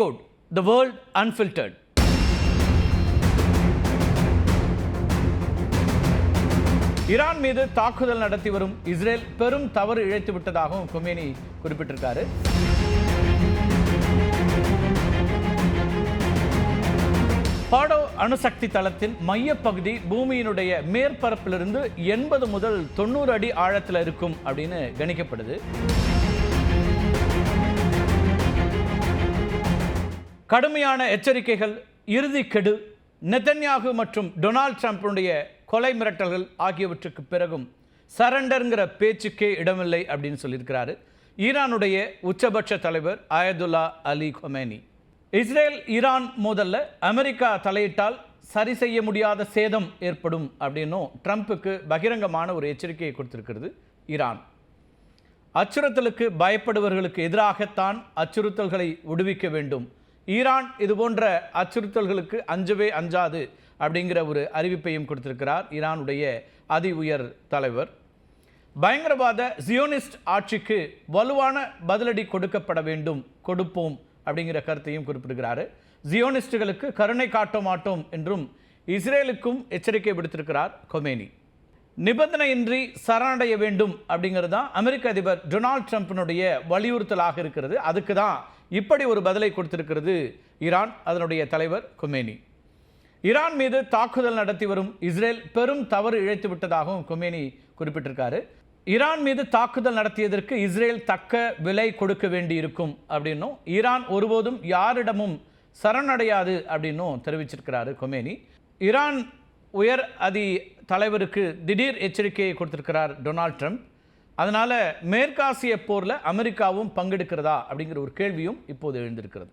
Decode the World Unfiltered. Iran மீது தாக்குதல் நடத்தி வரும் இஸ்ரேல் பெரும் தவறு இழைத்து விட்டதாகவும் கொமேனி குறிப்பிட்டிருக்காரு. ஃபாடோ அணுசக்தி தளத்தின் மையப்பகுதி பூமியினுடைய மேற்பரப்பிலிருந்து 80 முதல் 90 அடி ஆழத்தில் இருக்கும் அப்படின்னு கணிக்கப்படுது. கடுமையான எச்சரிக்கைகள், இறுதி கெடு, நெதன்யாகு மற்றும் டொனால்ட் ட்ரம்புடைய கொலை மிரட்டல்கள் ஆகியவற்றுக்கு பிறகும் சரண்டர்ங்கிற பேச்சுக்கே இடமில்லை அப்படின்னு சொல்லியிருக்கிறாரு ஈரானுடைய உச்சபட்ச தலைவர் Ayatollah Ali Khamenei. Israel Iran மோதல்ல அமெரிக்கா தலையிட்டால் சரி செய்ய முடியாத சேதம் ஏற்படும் அப்படின்னும் ட்ரம்புக்கு பகிரங்கமான ஒரு எச்சரிக்கையை கொடுத்திருக்கிறது ஈரான். அச்சுறுத்தலுக்கு பயப்படுபவர்களுக்கு எதிராகத்தான் அச்சுறுத்தல்களை விடுவிக்க வேண்டும். ஈரான் இதுபோன்ற அச்சுறுத்தல்களுக்கு அஞ்சவே அஞ்சாது அப்படிங்கிற ஒரு அறிவிப்பையும் கொடுத்திருக்கிறார் ஈரானுடைய அதி உயர் தலைவர். பயங்கரவாத ஜியோனிஸ்ட் ஆட்சிக்கு வலுவான பதிலடி கொடுக்கப்பட வேண்டும், கொடுப்போம் அப்படிங்கிற கருத்தையும் குறிப்பிடுகிறாரு. ஜியோனிஸ்டுகளுக்கு கருணை காட்ட மாட்டோம் என்றும் இஸ்ரேலுக்கும் எச்சரிக்கை விடுத்திருக்கிறார் கொமேனி. நிபந்தனையின்றி சரணடைய வேண்டும் அப்படிங்கிறது தான் அமெரிக்க அதிபர் டொனால்ட் ட்ரம்பினுடைய வலியுறுத்தலாக இருக்கிறது. அதுக்கு தான் இப்படி ஒரு பதிலை கொடுத்திருக்கிறது ஈரான், அதனுடைய தலைவர் கொமேனி. ஈரான் மீது தாக்குதல் நடத்தி வரும் இஸ்ரேல் பெரும் தவறு இழைத்து விட்டதாகவும் கொமேனி குறிப்பிட்டிருக்காரு. ஈரான் மீது தாக்குதல் நடத்தியதற்கு இஸ்ரேல் தக்க விலை கொடுக்க வேண்டி இருக்கும் அப்படின்னும், ஈரான் ஒருபோதும் யாரிடமும் சரணடையாது அப்படின்னும் தெரிவிச்சிருக்கிறாரு கொமேனி. ஈரான் உயர் அதி தலைவருக்கு திடீர் எச்சரிக்கையை கொடுத்திருக்கிறார் டொனால்ட் ட்ரம்ப். அதனால மேற்காசிய போரில் அமெரிக்காவும் பங்கெடுக்கிறதா அப்படிங்கிற ஒரு கேள்வியும் இப்போது எழுந்திருக்கிறது.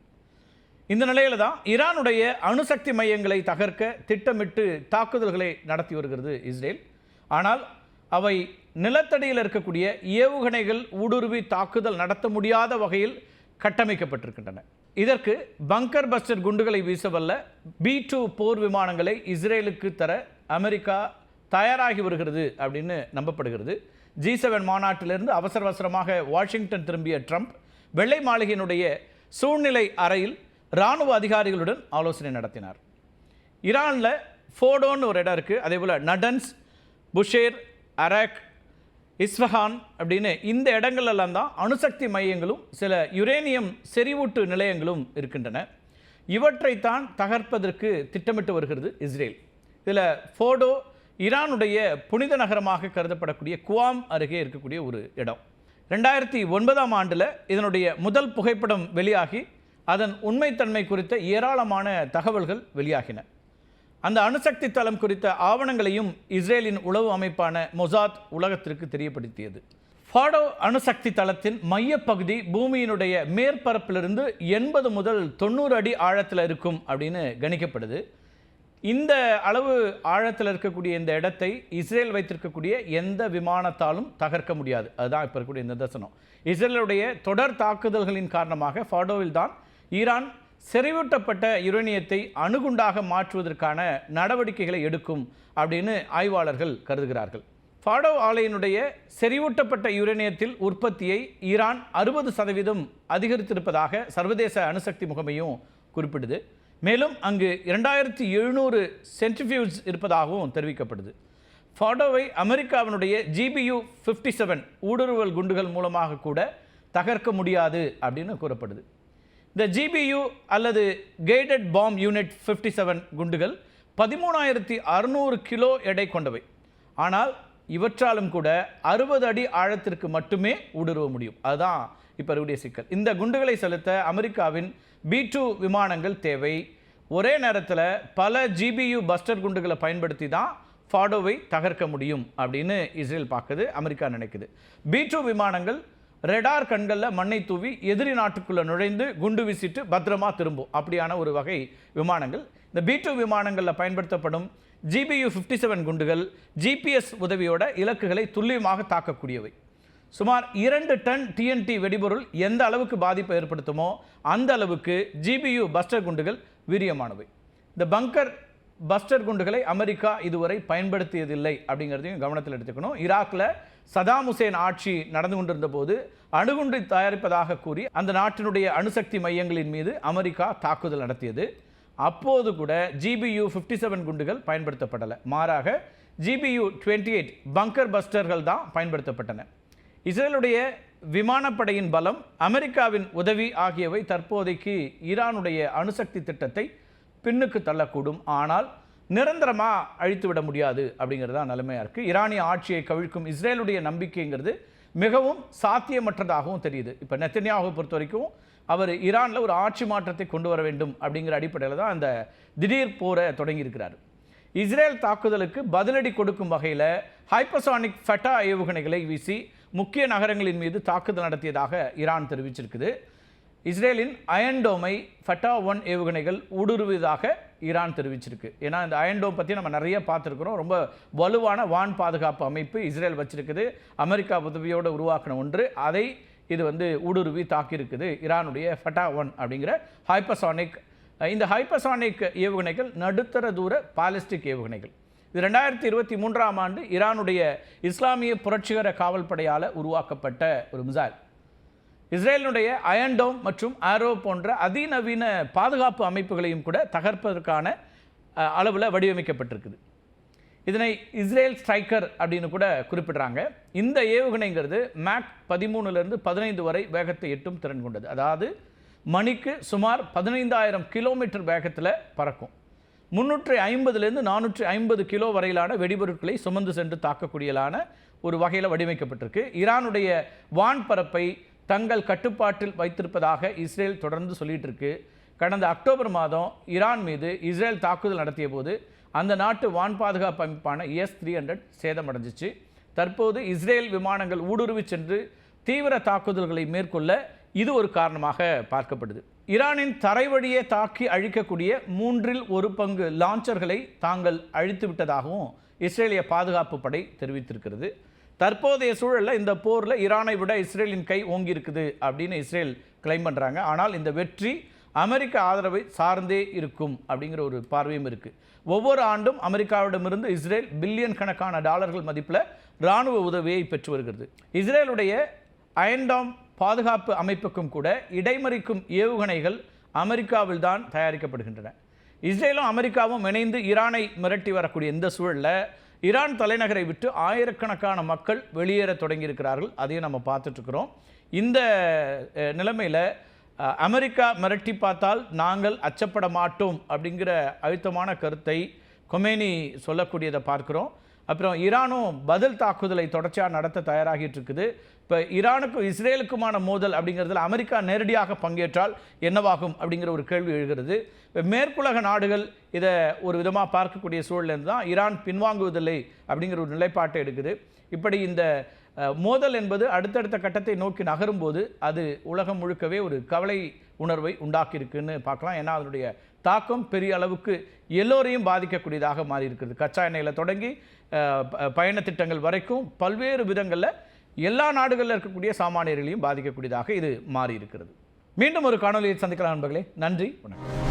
இந்த நிலையில தான் ஈரானுடைய அணுசக்தி மையங்களை தகர்க்க திட்டமிட்டு தாக்குதல்களை நடத்தி வருகிறது இஸ்ரேல். ஆனால் அவை நிலத்தடியில் இருக்கக்கூடிய ஏவுகணைகள் ஊடுருவி தாக்குதல் நடத்த முடியாத வகையில் கட்டமைக்கப்பட்டிருக்கின்றன. இதற்கு பங்கர் பஸ்டர் குண்டுகளை வீசவல்ல B-2 போர் விமானங்களை இஸ்ரேலுக்கு தர அமெரிக்கா தயாராகி வருகிறது அப்படின்னு நம்பப்படுகிறது. G7 மாநாட்டிலிருந்து அவசர அவசரமாக வாஷிங்டன் திரும்பிய ட்ரம்ப் வெள்ளை மாளிகையினுடைய சூழ்நிலை அறையில் இராணுவ அதிகாரிகளுடன் ஆலோசனை நடத்தினார். ஈரானில் ஃபோடோன்னு ஒரு இடம் இருக்குது, அதே போல் நடன்ஸ், புஷேர், அராக், இஸ்ஃபஹான் அப்படின்னு இந்த இடங்களெல்லாம் தான் அணுசக்தி மையங்களும் சில யுரேனியம் செறிவூட்டு நிலையங்களும் இருக்கின்றன. இவற்றைத்தான் தகர்ப்பதற்கு திட்டமிட்டு வருகிறது இஸ்ரேல். இதில் ஃபோடோ ஈரானுடைய புனித நகரமாக கருதப்படக்கூடிய குவாம் அருகே இருக்கக்கூடிய ஒரு இடம். 2009ஆம் ஆண்டில் இதனுடைய முதல் புகைப்படம் வெளியாகி அதன் உண்மைத்தன்மை குறித்த ஏராளமான தகவல்கள் வெளியாகின. அந்த அணுசக்தி தளம் குறித்த ஆவணங்களையும் இஸ்ரேலின் உளவு அமைப்பான மொசாத் உலகத்திற்கு தெரியப்படுத்தியது. ஃபாடோ அணுசக்தி தளத்தின் மையப்பகுதி பூமியினுடைய மேற்பரப்பிலிருந்து 80 முதல் 90 அடி ஆழத்தில் இருக்கும் அப்படின்னு கணிக்கப்படுது. இந்த அளவு ஆழத்தில் இருக்கக்கூடிய இந்த இடத்தை இஸ்ரேல் வைத்திருக்கக்கூடிய எந்த விமானத்தாலும் தகர்க்க முடியாது. அதுதான் இப்போ இருக்கக்கூடிய இந்த நிதர்சனம். இஸ்ரேலுடைய தொடர் தாக்குதல்களின் காரணமாக ஃபாடோவில் தான் ஈரான் செறிவூட்டப்பட்ட யுரேனியத்தை அணுகுண்டாக மாற்றுவதற்கான நடவடிக்கைகளை எடுக்கும் அப்படின்னு ஆய்வாளர்கள் கருதுகிறார்கள். ஃபாடோ ஆலையினுடைய செறிவூட்டப்பட்ட யுரேனியத்தில் உற்பத்தியை ஈரான் 60% அதிகரித்திருப்பதாக சர்வதேச அணுசக்தி முகமையும் குறிப்பிடுது. மேலும் அங்கு 2700 சென்ட்ரிஃபியூஜ் இருப்பதாகவும் தெரிவிக்கப்படுது. ஃபாடோவை அமெரிக்காவினுடைய GBU-57 ஊடுருவல் குண்டுகள் மூலமாக கூட தகர்க்க முடியாது அப்படின்னு கூறப்படுது. இந்த GBU அல்லது கைடட் பாம்ப் யூனிட் 57 குண்டுகள் 13,600 கிலோ எடை கொண்டவை. ஆனால் இவற்றாலும் கூட 60 அடி ஆழத்திற்கு மட்டுமே ஊடுருவ முடியும். அதுதான் இப்போ இருக்கக்கூடிய சிக்கல். இந்த குண்டுகளை செலுத்த அமெரிக்காவின் B-2 விமானங்கள் தேவை. ஒரே நேரத்தில் பல GBU பஸ்டர் குண்டுகளை பயன்படுத்தி தான் ஃபாடோவை தகர்க்க முடியும் அப்படின்னு இஸ்ரேல் பார்க்குது, அமெரிக்கா நினைக்குது. B-2 விமானங்கள் ரெடார் கண்களில் மண்ணை தூவி எதிரி நாட்டுக்குள்ளே நுழைந்து குண்டு வீசிட்டு பத்திரமா திரும்பும். அப்படியான ஒரு வகை விமானங்கள். இந்த B-2 விமானங்களில் பயன்படுத்தப்படும் GBU-57 குண்டுகள் GPS உதவியோட இலக்குகளை துல்லியமாக தாக்கக்கூடியவை. சுமார் 2 டன் TNT வெடிபொருள் எந்த அளவுக்கு பாதிப்பை ஏற்படுத்துமோ அந்த அளவுக்கு GBU பஸ்டர் குண்டுகள் வீரியமானவை. இந்த பங்கர் பஸ்டர் குண்டுகளை அமெரிக்கா இதுவரை பயன்படுத்தியதில்லை அப்படிங்கிறதையும் கவனத்தில் எடுத்துக்கணும். ஈராக்கில் சதாம் ஹுசேன் ஆட்சி நடந்து கொண்டிருந்த போது அணுகுண்டு தயாரிப்பதாக கூறி அந்த நாட்டினுடைய அணுசக்தி மையங்களின் மீது அமெரிக்கா தாக்குதல் நடத்தியது. அப்போது கூட GBU 57 குண்டுகள் பயன்படுத்தப்படலை. மாறாக GBU 28 பங்கர் பஸ்டர்கள் தான் பயன்படுத்தப்பட்டன. இஸ்ரேலுடைய விமானப்படையின் பலம், அமெரிக்காவின் உதவி ஆகியவை தற்போதைக்கு ஈரானுடைய அணுசக்தி திட்டத்தை பின்னுக்கு தள்ளக்கூடும். ஆனால் நிரந்தரமாக அழித்துவிட முடியாது அப்படிங்கிறது தான் நிலைமையாக இருக்குது. ஈரானிய ஆட்சியை கவிழ்க்கும் இஸ்ரேலுடைய நம்பிக்கைங்கிறது மிகவும் சாத்தியமற்றதாகவும் தெரியுது. இப்போ நெத்தன்யாஹு பொறுத்த வரைக்கும் அவர் ஈரானில் ஒரு ஆட்சி மாற்றத்தை கொண்டு வர வேண்டும் அப்படிங்கிற அடிப்படையில் தான் அந்த திடீர் போரை தொடங்கியிருக்கிறார். இஸ்ரேல் தாக்குதலுக்கு பதிலடி கொடுக்கும் வகையில் ஹைப்பர்சானிக் ஃபெட்டா ஏவுகணைகளை வீசி முக்கிய நகரங்களின் மீது தாக்குதல் நடத்தியதாக ஈரான் தெரிவிச்சிருக்குது. இஸ்ரேலின் அயன்டோமை ஃபெட்டா 1 ஏவுகணைகள் ஊடுருவியதாக ஈரான் தெரிவிச்சிருக்கு. ஏன்னா இந்த அயன்டோம் பற்றி நம்ம நிறைய பார்த்துருக்குறோம். ரொம்ப வலுவான வான் பாதுகாப்பு அமைப்பு இஸ்ரேல் வச்சிருக்குது. அமெரிக்கா உதவியோடு உருவாக்கின ஒன்று. அதை இது ஊடுருவி தாக்கியிருக்குது ஈரானுடைய ஃபெட்டா 1 அப்படிங்கிற ஹைப்பர்சானிக். இந்த ஹைப்பர்சானிக் ஏவுகணைகள் நடுத்தர தூர பாலிஸ்டிக் ஏவுகணைகள். இது 2023ஆம் ஆண்டு ஈரானுடைய இஸ்லாமிய புரட்சிகர காவல் படையால் உருவாக்கப்பட்ட ஒரு மிசைல். இஸ்ரேலினுடைய அயன்டோம் மற்றும் ஆரோ போன்ற அதிநவீன பாதுகாப்பு அமைப்புகளையும் கூட தகர்ப்பதற்கான அளவில் வடிவமைக்கப்பட்டிருக்குது. இதனை இஸ்ரேல் ஸ்ட்ரைக்கர் அப்படின்னு கூட குறிப்பிடுறாங்க. இந்த ஏவுகணைங்கிறது மேக் 13லிருந்து 15 வரை வேகத்தை எட்டும் திறன் கொண்டது. அதாவது மணிக்கு சுமார் 15,000 கிலோமீட்டர் வேகத்தில் பறக்கும். 350லேருந்து 450 கிலோ வரையிலான வெடிபொருட்களை சுமந்து சென்று தாக்கக்கூடியலான ஒரு வகையில் வடிவமைக்கப்பட்டிருக்கு. ஈரானுடைய வான்பரப்பை தங்கள் கட்டுப்பாட்டில் வைத்திருப்பதாக இஸ்ரேல் தொடர்ந்து சொல்லிட்டு இருக்கு. கடந்த அக்டோபர் மாதம் ஈரான் மீது இஸ்ரேல் தாக்குதல் நடத்திய போது அந்த நாட்டு வான் பாதுகாப்பு அமைப்பான S-300 சேதமடைஞ்சிச்சு. தற்போது இஸ்ரேல் விமானங்கள் ஊடுருவி சென்று தீவிர தாக்குதல்களை மேற்கொள்ள இது ஒரு காரணமாக பார்க்கப்படுது. ஈரானின் தரைவழியே தாக்கி அழிக்கக்கூடிய 1/3 பங்கு லான்ச்சர்களை தாங்கள் அழித்து விட்டதாகவும் இஸ்ரேலிய பாதுகாப்பு படை தெரிவித்திருக்கிறது. தற்போதைய சூழலில் இந்த போரில் ஈரானை விட இஸ்ரேலின் கை ஓங்கி இருக்குது அப்படின்னு இஸ்ரேல் கிளைம் பண்ணுறாங்க. ஆனால் இந்த வெற்றி அமெரிக்க ஆதரவை சார்ந்தே இருக்கும் அப்படிங்கிற ஒரு பார்வையும் இருக்குது. ஒவ்வொரு ஆண்டும் அமெரிக்காவிடமிருந்து இஸ்ரேல் பில்லியன் கணக்கான டாலர்கள் மதிப்பில் இராணுவ உதவியை பெற்று வருகிறது. இஸ்ரேலுடைய அயன்டோம் பாதுகாப்பு அமைப்புக்கும் கூட இடைமறிக்கும் ஏவுகணைகள் அமெரிக்காவில் தான் தயாரிக்கப்படுகின்றன. இஸ்ரேலும் அமெரிக்காவும் இணைந்து ஈரானை மிரட்டி வரக்கூடிய இந்த சூழலில் ஈரான் தலைநகரை விட்டு ஆயிரக்கணக்கான மக்கள் வெளியேற தொடங்கியிருக்கிறார்கள். அதையும் நம்ம பார்த்துட்ருக்குறோம். இந்த நிலைமையில் அமெரிக்கா மிரட்டி பார்த்தால் நாங்கள் அச்சப்பட மாட்டோம் அப்படிங்கிற அழுத்தமான கருத்தை கொமேனி சொல்லக்கூடியதை பார்க்குறோம். அப்புறம் ஈரானும் பதில் தாக்குதலை தொடர்ச்சியாக நடத்த தயாராகிட்டு இருக்குது. இப்போ ஈரானுக்கும் இஸ்ரேலுக்குமான மோதல் அப்படிங்கிறதுல அமெரிக்கா நேரடியாக பங்கேற்றால் என்னவாகும் அப்படிங்கிற ஒரு கேள்வி எழுகிறது. இப்போ மேற்குலக நாடுகள் இதை ஒரு விதமாக பார்க்கக்கூடிய சூழலேருந்து தான் ஈரான் பின்வாங்குவதில்லை அப்படிங்கிற ஒரு நிலைப்பாட்டை எடுக்குது. இப்படி இந்த மோதல் என்பது அடுத்தடுத்த கட்டத்தை நோக்கி நகரும்போது அது உலகம் முழுக்கவே ஒரு கவலை உணர்வை உண்டாக்கியிருக்குன்னு பார்க்கலாம். ஏன்னா அதனுடைய தாக்கம் பெரிய அளவுக்கு எல்லோரையும் பாதிக்கக்கூடியதாக மாறி இருக்கிறது. கச்சா எண்ணெயில் தொடங்கி பயண திட்டங்கள் வரைக்கும் பல்வேறு விதங்களில் எல்லா நாடுகளில் இருக்கக்கூடிய சாமானியர்களையும் பாதிக்கக்கூடியதாக இது மாறி இருக்கிறது. மீண்டும் ஒரு காணொலியை சந்திக்கலாம் நண்பர்களே. நன்றி, வணக்கம்.